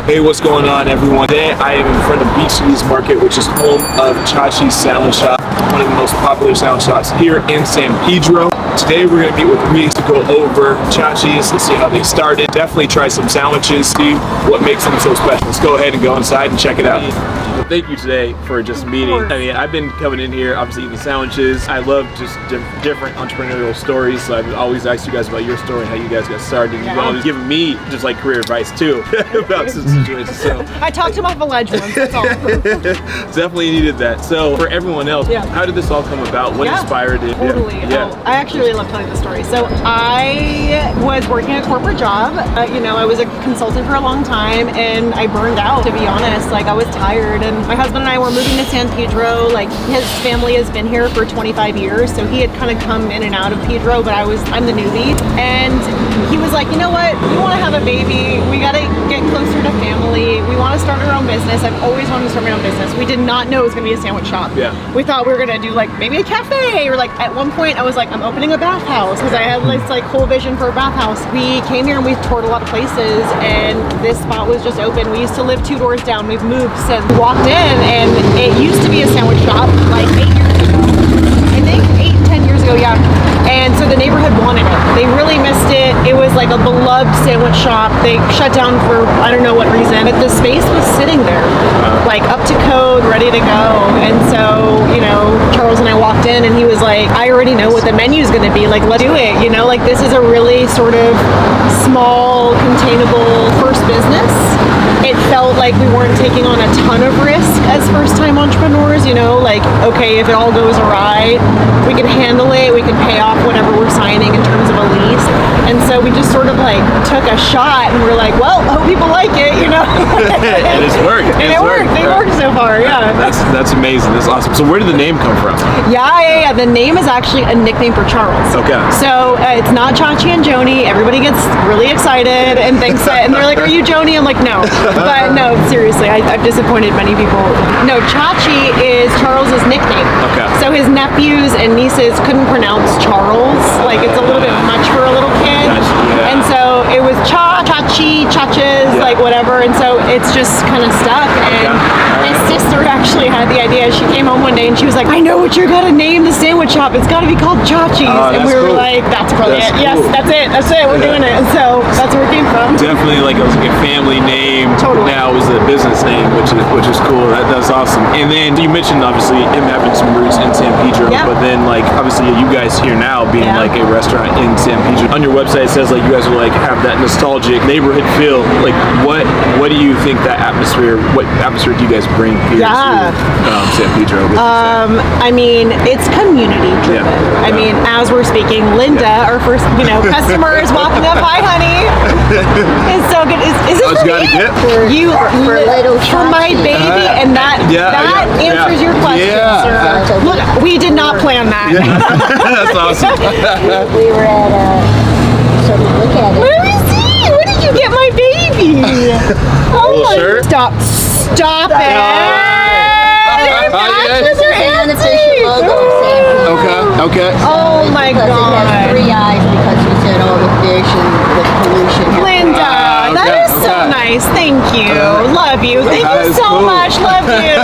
Hey, what's going on, everyone? Today I am in front of Beach City's Market, which is home of Chachi's Sandwich Shop, one of the most popular sandwich shops here in San Pedro. Today we're going to meet with Reese to go over Chachi's and see how they started. Definitely try some sandwiches, see what makes them so special. Let's go ahead and go inside and check it out. Well, thank you today for just meeting. I mean, I've been coming in here, obviously eating sandwiches. I love just different entrepreneurial stories, so I've always asked you guys about your story, how you guys got started. You've always given me just like career advice too about some situations. So I talked about the ledge ones, that's all. Definitely needed that. So for everyone else, how did this all come about? What inspired it? Totally. I actually really love telling the story. So I was working a corporate job. I was a consultant for a long time, and I burned out, to be honest. Like, I was tired, and my husband and I were moving to San Pedro. Like, his family has been here for 25 years, so he had kind of come in and out of Pedro, but I'm the newbie. And he was like, you know what? We want to have a baby. We got to get closer to family. We want to start our own business. I've always wanted to start my own business. We did not know it was going to be a sandwich shop. Yeah. We thought we were going to do like maybe a cafe, or like at one point I was like, I'm opening a bathhouse, because I had this like whole vision for a bathhouse. We came here and we toured a lot of places, and this spot was just open. We used to live 2 doors down. We've moved since. We walked in, and it used to be a sandwich shop like 8 years ago. I think 10 years ago, yeah. And so the neighborhood wanted it. They really missed it. It was like a beloved sandwich shop. They shut down for I don't know what reason, but the space was sitting there, like up to code, ready to go. And so, Charles and I walked in, and he was like, I already know what the menu's gonna be. Like, let's do it. Like, this is a really sort of small, containable first business. It felt like we weren't taking on a ton of risk as first-time entrepreneurs, like, okay, if it all goes awry, we can handle it, we can pay off whatever we're signing in terms of a lease. And so we just sort of like took a shot, and we're like, well, I hope people like it, And it's worked. It worked. They worked so far, yeah. That's amazing. That's awesome. So where did the name come from? Yeah. The name is actually a nickname for Charles. Okay. So it's not Chachi and Joni. Everybody gets really excited and thinks that, and they're like, are you Joni? I'm like, no. But no, seriously, I've disappointed many people. No, Chachi is Charles's nickname. Okay. So his nephews and nieces couldn't pronounce Charles. Like, it's a little bit much for a little kid. Yeah. And so it was Chachi, Chachas, like whatever. And so it's just kind of stuck. And his sister actually had the idea. She came home one day and she was like, I know what you're going to name the sandwich shop. It's got to be called Chachi's. And we were like, that's brilliant. Yes, that's it. We're doing it. And so that's where it came from. Definitely like it was like a family name. Totally. Now it was a business name, which is cool. That's awesome. And then you mentioned obviously him having some roots in San Pedro, but then like obviously you guys here now being like a restaurant in San Pedro. On your website it says like you guys will like have that nostalgic neighborhood feel. Like what do you think that atmosphere? What atmosphere do you guys bring here to San Pedro? I mean, it's community driven. I mean, as we're speaking, Linda, our first customer, is walking up. Hi, honey. It's so good. Is this for me? For my baby, and that answers your question, sir. Look, we did not plan that. That's awesome. We were at so look at it. Let me see. Where did you get my baby? Oh my! Shirt? Stop it! Okay. Oh my God! It has 3 eyes because we said all the fish and the pollution. Linda, that is so nice. Thank you. Love you. Thank you so much. Love you.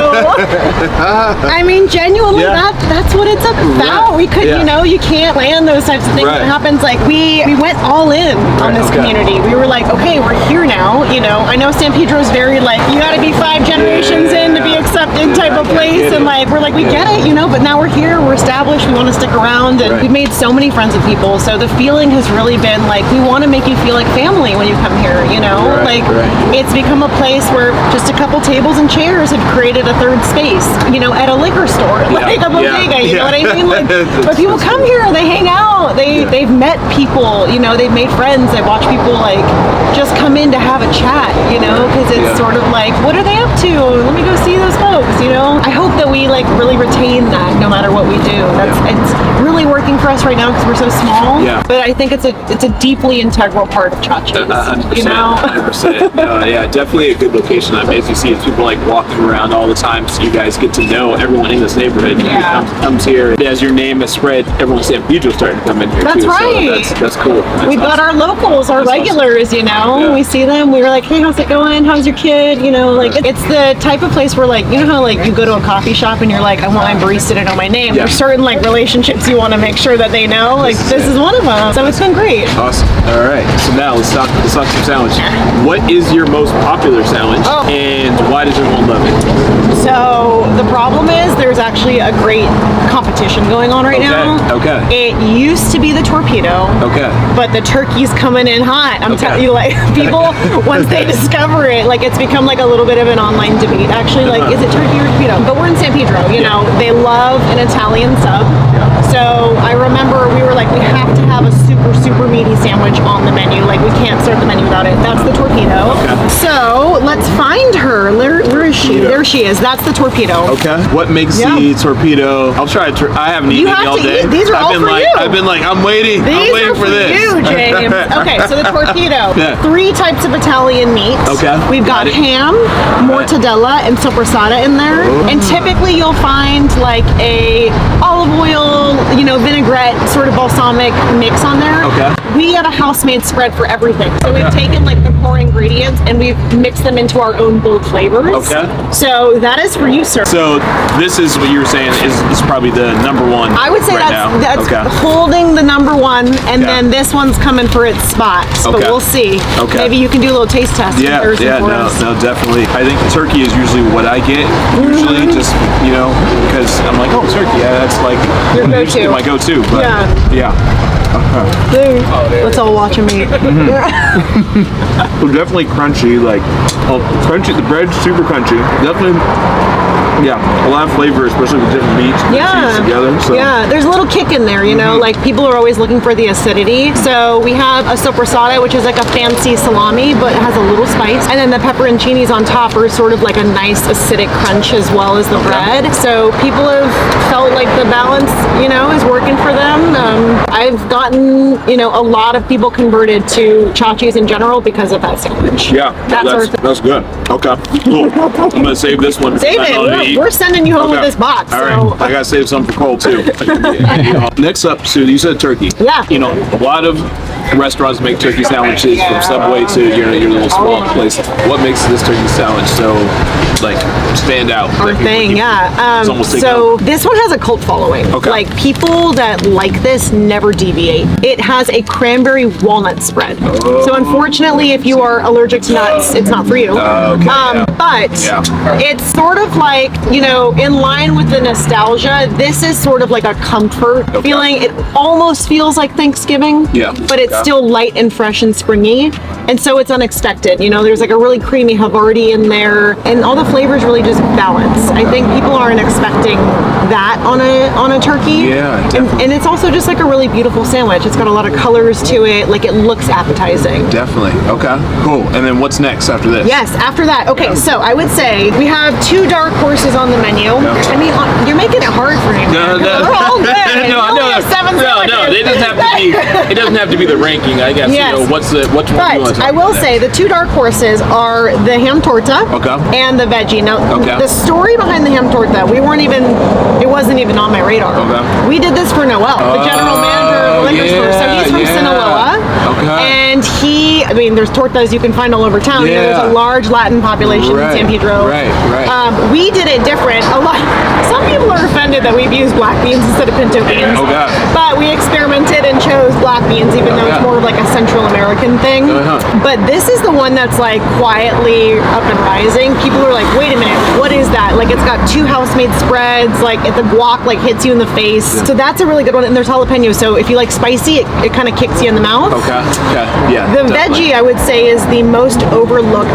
I mean, genuinely, that's what it's about. We could, you can't plan those types of things. It happens like we went all in on this community. We were like, okay, we're here now. I know San Pedro's very like, you got to be 5 generations in to be accepted type of place. And like, we're like, we get it, but now we're here, we're established, we want to stick around. And we've made so many friends with people. So the feeling has really been like, we want to make you feel like family when you come here, It's become a place where just a couple tables and chairs have created a third space, at a liquor store, like a bodega, you know what I mean? Like, but people come here, they hang out, they've met people, they've made friends, they watch people like just come in to have a chat, because it's sort of like, what are they up to? Let me go see those guys. folks, you know. I hope that we like really retain that no matter what we do. It's really working for us right now because we're so small. Yeah. But I think it's a deeply integral part of Chachi's. 100%. You know. 100%. Yeah, definitely a good location. I mean, as you see, it's people like walking around all the time, so you guys get to know everyone in this neighborhood. Yeah. Comes here. As your name has spread, everyone in San Pedro's starting to come in here That's too. right. So that's cool. We've got our locals, our regulars, you know. Yeah. We see them, we were like, hey, how's it going? How's your kid? You know, like it's the type of place where like, you know how like you go to a coffee shop and you're like, I want my barista to know my name. Yeah. There's certain like relationships you want to make sure that they know. Like this is one of them. So it's been great. Awesome. All right. So now let's talk some sandwich. What is your most popular sandwich, and why does everyone love it? So the problem is there's actually a great competition going on right now. Okay. It used to be the torpedo. Okay. But the turkey's coming in hot. I'm telling you, like people once they discover it, like it's become like a little bit of an online debate. Actually, like is it turkey or torpedo? But we're in San Pedro, you know. They love an Italian sub. So I remember we were like, we have to have a super meaty sandwich on the menu. Like we can't start the menu without it. That's the torpedo. Okay. So let's find her. Where is she? There she is. That's the torpedo. Okay. What makes the torpedo? I'll try. I haven't eaten any all day. These are all for you. I've been like, I'm waiting. These I'm waiting are for this. you, James. Okay, so the torpedo. Yeah. 3 types of Italian meat. Okay. We've got ham, mortadella, and sopressata in there. And typically you'll find like a olive oil, you know, vinaigrette, sort of balsamic mix on there. Okay. We have a house-made spread for everything. So we've taken like the core ingredients and we've mixed them into our own bold flavors. Okay. So that is for you, sir. So this is what you were saying is probably the number one. I would say that's holding the number one, and then this one's coming for its spot. But we'll see. Okay. Maybe you can do a little taste test. No, definitely. I think turkey is usually what I get. Usually, just you know, because I'm like, oh, turkey. Yeah, that's like your go-to. My go-to. But yeah. Let's all watch him eat. Well, definitely crunchy. Like, crunchy. The bread's super crunchy. Definitely. Yeah, a lot of flavor, especially with different meats together. So. Yeah, there's a little kick in there, you know, like people are always looking for the acidity. So we have a sopressata, which is like a fancy salami, but it has a little spice. And then the pepperoncinis on top are sort of like a nice acidic crunch as well as the bread. So people have felt like the balance, you know, is working for them. I've gotten, you know, a lot of people converted to Chachi's in general because of that sandwich. Yeah, that's good. Okay, cool. I'm going to save this one. Save it. We're sending you home with this box. All right. I got to save some for Cole, too. Next up, Sue, you said turkey. Yeah. You know, a lot of restaurants make turkey sandwiches from Subway to your little small place. What makes this turkey sandwich so, like, stand out? Our thing, so this one has a cult following. Okay. Like, people that like this never deviate. It has a cranberry-walnut spread. So unfortunately, if you are allergic to nuts, it's not for you. But it's sort of like, you know, in line with the nostalgia, this is sort of like a comfort feeling. It almost feels like Thanksgiving, but it's still light and fresh and springy. And so it's unexpected. You know, there's like a really creamy havarti in there, and all the flavors really just balance. I think people aren't expecting that on a turkey. Yeah, and it's also just like a really beautiful sandwich. It's got a lot of colors to it. Like, it looks appetizing. Definitely. Okay, cool. And then what's next after this? Yes, after that. Okay, so I would say we have 2 dark horses on the menu. I mean, you're making it hard for me. No, they're all good. It doesn't have to be. It doesn't have to be the ranking. I guess. Yes. You know, which one you want to I will say the 2 dark horses are the ham torta and the veggie. Now, the story behind the ham torta, it wasn't even on my radar. We did this for Noel, the general manager of the liquor store. So he's from Sinaloa. And there's tortas you can find all over town. You know, there's a large Latin population in San Pedro. We did it different. Some people are offended that we've used black beans instead of pinto beans. But we experimented and chose black beans, even though it's more of like a Central American thing. But this is the one that's like quietly up and rising. People are like, wait a minute, what is that? Like, it's got 2 house-made spreads. Like, the guac like hits you in the face. So that's a really good one. And there's jalapeno. So if you like spicy, it kind of kicks you in the mouth. The veggie veggie, I would say, is the most overlooked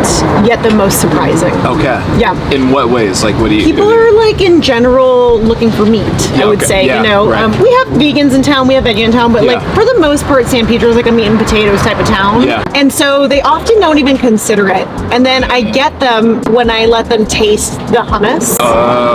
yet the most surprising. Okay. Yeah. In what ways? Like, what do you? People are like in general looking for meat. I would say, Yeah, you know, right. we have vegans in town, we have veggie in town, but like Yeah. for the most part, San Pedro is like a meat and potatoes type of town. Yeah. And so they often don't even consider it. And then I get them when I let them taste the hummus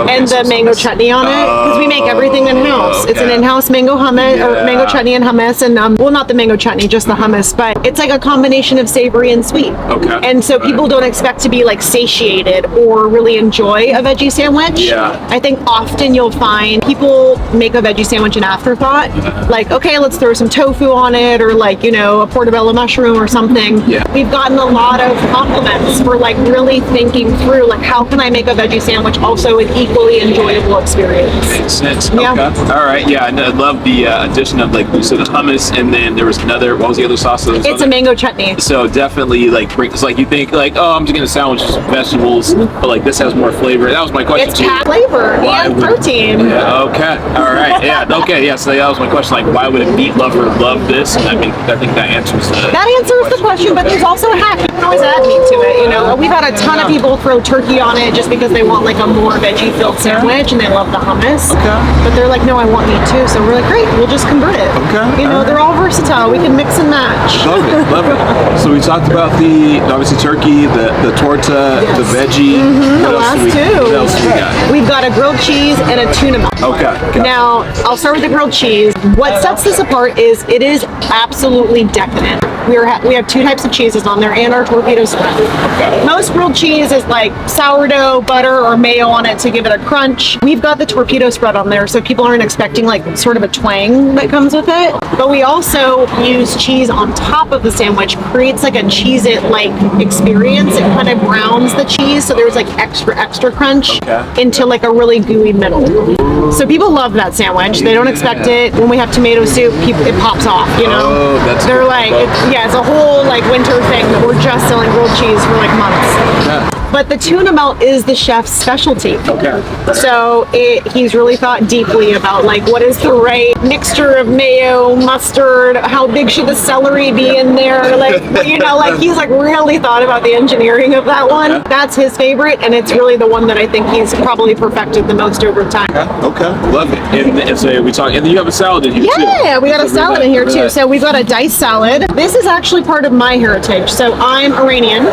and the mango chutney on it, because we make everything in house. It's an Okay. in-house mango hummus or Yeah. mango chutney and hummus, and well, not the mango chutney, just the hummus, but it's like a combination of savory and sweet. Okay. And so people don't expect to be like satiated or really enjoy a veggie sandwich. Yeah. I think often you'll find people make a veggie sandwich an afterthought. Like, okay, let's throw some tofu on it, or like, you know, a portobello mushroom or something. Yeah. We've gotten a lot of compliments for like really thinking through, like, how can I make a veggie sandwich also an equally enjoyable experience? Makes sense. Yeah. Okay. All right. Yeah. And I love the addition of, like you said, the hummus, and then there was another. What was the other sauce? That was on It's a there? mango chutney. So definitely, like, it's like you think, like, oh, I'm just gonna sandwich some vegetables, but like this has more flavor. That was my question. It's too. packed flavor Why and would- protein. Yeah. Okay. All right. Yeah. Okay. Yeah. So that was my question. Like, why would a meat lover love this? And I think that answers the. That answers the question, but there's also a hack. You can always add meat to it. You know, we've had a ton of people throw turkey on it just because they want like a more veggie-filled sandwich and they love the hummus. Okay. But they're like, no, I want meat too. So we're like, great, we'll just convert it. Okay, You know, alright. they're all versatile. We can mix and match. Love it, love it. So we talked about the obviously turkey, the torta, Yes. the veggie. The last two. What else do we got? We've got a grilled cheese and a tuna melt. Okay. Now, I'll start with the grilled cheese. What sets this apart is it is absolutely decadent. We have two types of cheeses on there and our torpedo spread. Most grilled cheese is like sourdough, butter, or mayo on it to give it a crunch. We've got the torpedo spread on there, so people aren't expecting like sort of a twang that comes with it. But we also use cheese on top of the sandwich, creates like a Cheez-It-like experience. It kind of browns the cheese, so there's like extra crunch Okay. into like a really gooey middle. So people love that sandwich. They don't expect it. When we have tomato soup, it pops off, you know? Oh, that's They're good. like, it's a whole like winter thing that we're just selling grilled cheese for like months. Yeah. But the tuna melt is the chef's specialty. Okay. So he's really thought deeply about like what is the right mixture of mayo, mustard, how big should the celery be in there? Like, you know, like he's like really thought about the engineering of that one. That's his favorite, and it's really the one that I think he's probably perfected the most over time. Okay. Love it. And so we talk, and then you have a salad in here too. Yeah, we got a So salad in here remember too. that. So we've got a diced salad. This is actually part of my heritage. So I'm Iranian,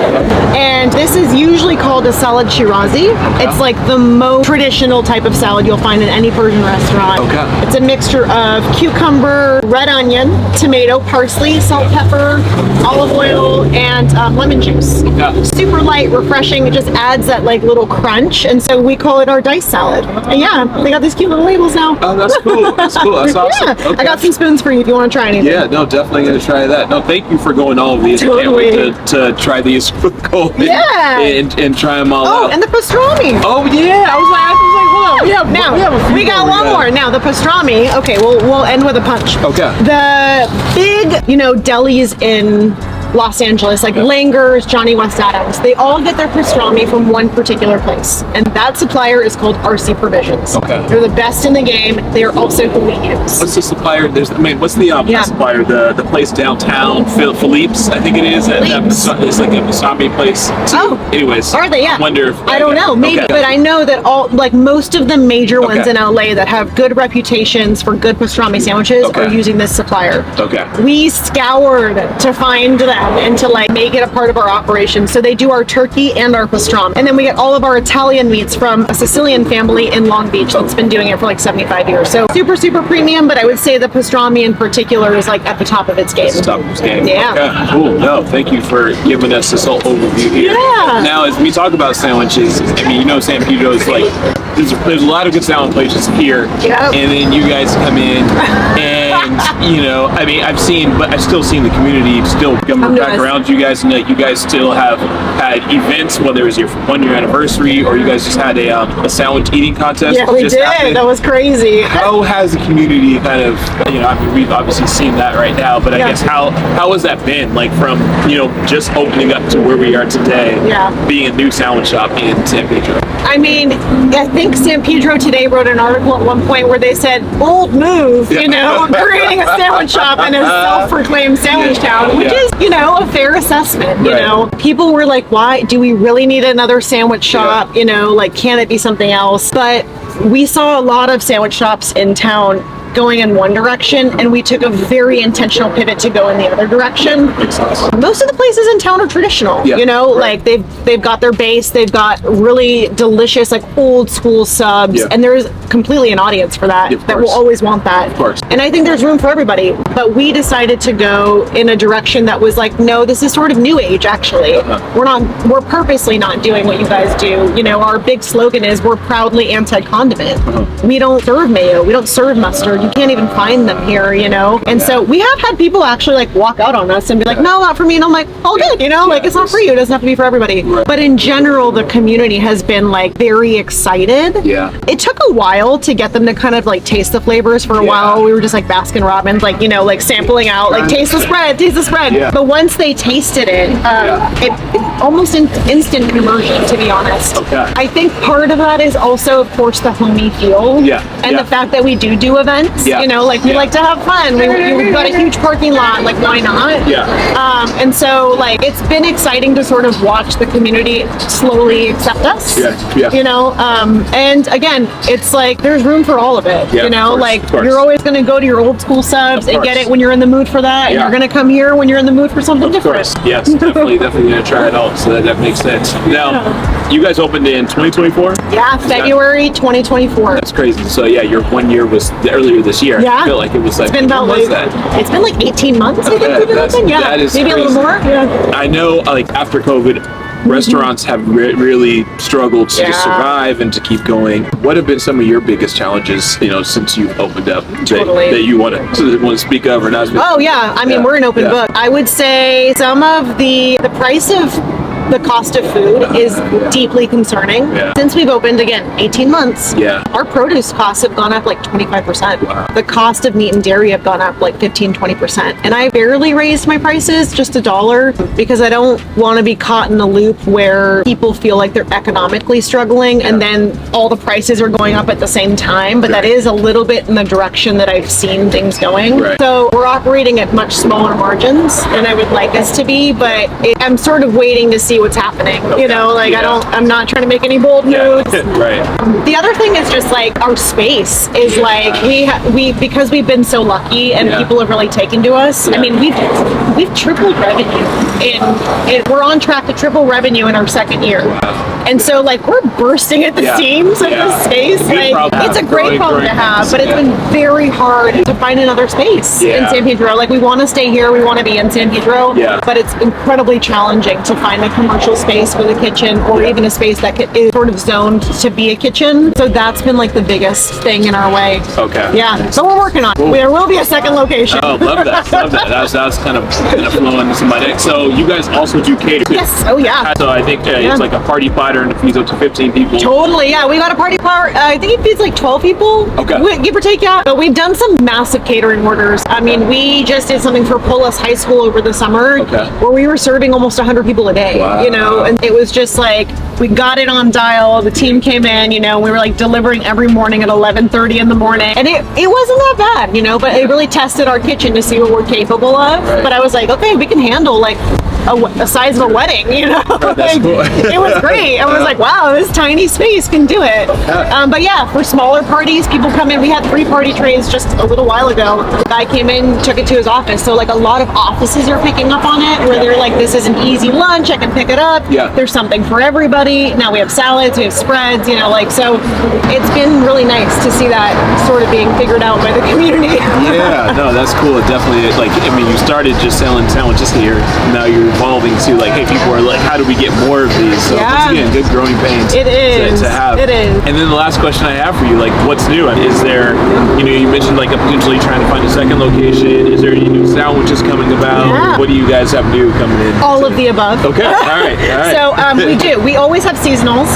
and this is usually called a salad shirazi. It's like the most traditional type of salad you'll find in any Persian restaurant. Okay. It's a mixture of cucumber, red onion, tomato, parsley, salt, pepper, olive oil, and lemon juice. Yeah. Super light, refreshing. It just adds that like little crunch, and so we call it our diced salad. And yeah, they got these cute little labels now. Oh, that's cool. That's cool. That's awesome. Yeah, Okay. I got some spoons for you if you want to try anything. Yeah, no, definitely gonna try that. No, thank you for going all of these. I can't wait to try these with Colton. Yeah. And try them all Oh, out. and the pastrami. Oh yeah, I was like, hold on. We have a few We got more one more. Now the pastrami. Okay, we'll end with a punch. Okay. The big, delis in Los Angeles, like Langer's, Johnny West Adams, they all get their pastrami from one particular place, and that supplier is called RC Provisions. Okay. They're the best in the game. They are also who we use. What's the supplier? What's the Yeah. supplier? The place downtown, Philippe's, I think it is. It's like a pastrami place. Oh. Anyways. Are they? Yeah. I wonder if I don't know. Maybe, Okay. but I know that most of the major ones Okay. in LA that have good reputations for good pastrami sandwiches Okay. are using this supplier. Okay. We scoured to find them and to like make it a part of our operation. So they do our turkey and our pastrami, and then we get all of our Italian meats from a Sicilian family in Long Beach that's been doing it for like 75 years. So super premium. But I would say the pastrami in particular is like at the top of its game. It's top of his game. Yeah. Okay, cool. No, thank you for giving us this whole overview here. Yeah. Now, as we talk about sandwiches, I mean, San Pedro is like, there's a lot of good sandwich places here. Yep. And then you guys come in and, I mean, I've still seen the community still come back us. around you guys, and that you guys still have had events, whether it was your 1 year anniversary or you guys just had a sandwich eating contest. Yeah, we just did. happened. That was crazy. How has the community kind of, I mean, we've obviously seen that right now, but I Yeah. guess how has that been, like from, just opening up to where we are today, Yeah. being a new sandwich shop in San Pedro? I mean, I think San Pedro Today wrote an article at one point where they said, bold move, creating a sandwich shop in a self-proclaimed sandwich town, which is, you know, a fair assessment. You know, people were like, why do we really need another sandwich shop? You know, like, can it be something else? But we saw a lot of sandwich shops in town going in one direction, and we took a very intentional pivot to go in the other direction. Most of the places in town are traditional, you know, like they've got their base, they've got really delicious, like old school subs, and there's completely an audience for that that will always want that. And I think there's room for everybody. But we decided to go in a direction that was like, no, this is sort of new age. Actually, we're purposely not doing what you guys do. You know, our big slogan is we're proudly anti-condiment. We don't serve mayo, we don't serve mustard. You can't even find them here, you know? And so we have had people actually like walk out on us and be like, no, not for me. And I'm like, all good, you know, like it's not for you. It doesn't have to be for everybody. But in general, the community has been like very excited. It took a while to get them to kind of like taste the flavors. For a while, we were just like Baskin Robbins, like, you know, like sampling out, like taste the spread, taste the spread. But once they tasted it, it almost instant conversion, to be honest. I think part of that is also, of course, the homey feel. And the fact that we do events. You know, like we like to have fun. We've got a huge parking lot, like why not? And so like it's been exciting to sort of watch the community slowly accept us. You know, and again, it's like there's room for all of it. You know, like you're always going to go to your old school subs and get it when you're in the mood for that, and you're going to come here when you're in the mood for something different. Yes, definitely going to try it out. So that makes sense. Now, you guys opened in 2024? Yeah, February 2024. That's crazy. So yeah, your 1 year was earlier this year. I feel like it was like, it's been about it's been like 18 months. I think we've been open. That is maybe crazy. A little more. I know, like after COVID, restaurants have really struggled to just survive and to keep going. What have been some of your biggest challenges, you know, since you've opened up that you want to speak of or not? Oh yeah, I mean we're an open book. I would say some of the price of the cost of food is deeply concerning. Since we've opened, again, 18 months, our produce costs have gone up like 25%. The cost of meat and dairy have gone up like 15-20%. And I barely raised my prices, just $1, because I don't want to be caught in a loop where people feel like they're economically struggling and then all the prices are going up at the same time. But that is a little bit in the direction that I've seen things going. So we're operating at much smaller margins than I would like us to be, but I'm sort of waiting to see what's happening. You know, like I'm not trying to make any bold moves. The other thing is just like our space is like we because we've been so lucky and people have really taken to us. I mean, we've tripled revenue we're on track to triple revenue in our second year. And so like we're bursting at the seams of this space. Like it's a great problem to have, but it's been very hard to find another space in San Pedro. Like we want to stay here, we want to be in San Pedro, but it's incredibly challenging to find a commercial space with a kitchen or even a space that is sort of zoned to be a kitchen. So that's been like the biggest thing in our way. So we're working on it. There will be a second location. Oh, love that. That was kind of flowing into my neck. So you guys also do catering? Yes. Oh yeah. So I think it's like a party platter and it feeds up to 15 people. Totally. Yeah, we got a party platter. I think it feeds like 12 people. Give or take. But we've done some massive catering orders. I mean, we just did something for Polis High School over the summer where we were serving almost 100 people a day. You know, and it was just like we got it on dial. The team came in. You know, we were like delivering every morning at 11:30 in the morning, and it wasn't that bad. You know, but it really tested our kitchen to see what we're capable of. But I was like, okay, we can handle like a size of a wedding, you know. That's cool. It was great. I was like, wow, this tiny space can do it. But yeah, for smaller parties, people come in. We had 3 party trays just a little while ago. The guy came in, took it to his office. So like a lot of offices are picking up on it, where they're like, this is an easy lunch, I can pick it up. There's something for everybody. Now we have salads, we have spreads, you know, like, so it's been really nice to see that sort of being figured out by the community. No, that's cool. It definitely, like, I mean, you started just selling sandwiches here. Now you're evolving to like, hey, people are like, how do we get more of these? So once again, good growing pains it is to have. It is. And then the last question I have for you, like, what's new? I mean, is there, you know, you mentioned like potentially trying to find a second location. Is there any new sandwiches coming about? What do you guys have new coming in? All of the above. Okay. All right. So we do. We always have seasonals.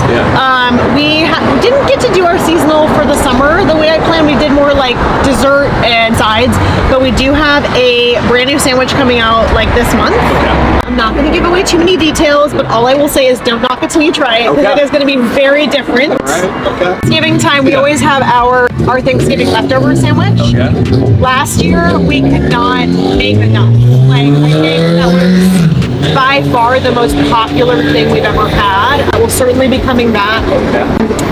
We didn't get to do our seasonal for the summer the way I planned. We did more like dessert and sides, but we do have a brand new sandwich coming out like this month. I'm not going to give away too many details, but all I will say is don't knock it till you try it, because Okay. it is going to be very different. All right. Okay. Thanksgiving time, we always have our Thanksgiving leftover sandwich. Okay. Last year, we could not make enough. Like, I think that was by far the most popular thing we've ever had. I will certainly be coming back. Okay.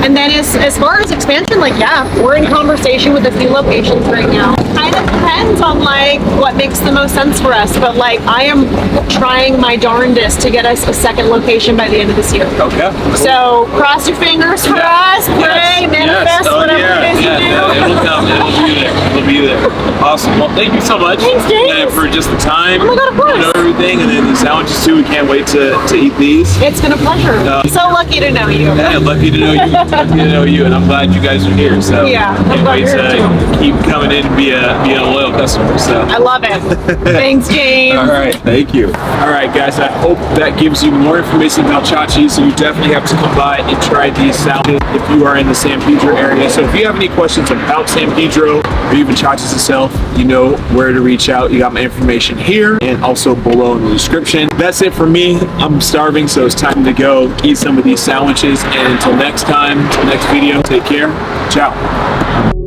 And then as far as expansion, like, yeah, we're in conversation with a few locations right now. Kind of depends on, like, what makes the most sense for us. But, like, I am trying my darndest to get us a second location by the end of this year. Okay. So cross your fingers for us, pray, manifest, Oh, whatever yeah, it is yeah, you do. yeah, it'll come. It'll be there. It'll be there. Awesome. Well, thank you so much. Thanks, James. For just the time. Oh my God, of course. You know everything, and then the sandwiches too. We can't wait to eat these. It's been a pleasure. So lucky to know you. Yeah, lucky to know you. Lucky to know you, and I'm glad you guys are here. So Yeah, I'm can't glad wait you're here to keep coming in and be a loyal customer. So. I love it. Thanks, James. All right, thank you. All right, guys, I hope that gives you more information about Chachi. So you definitely have to come by and try these sandwiches if you are in the San Pedro area. So if you have any questions about San Pedro or even Chachi's itself, you know where to reach out. You got my information here and also below in the description. That's it for me. I'm starving, so it's time to go eat some of these sandwiches. And until next time, until next video, take care. Ciao.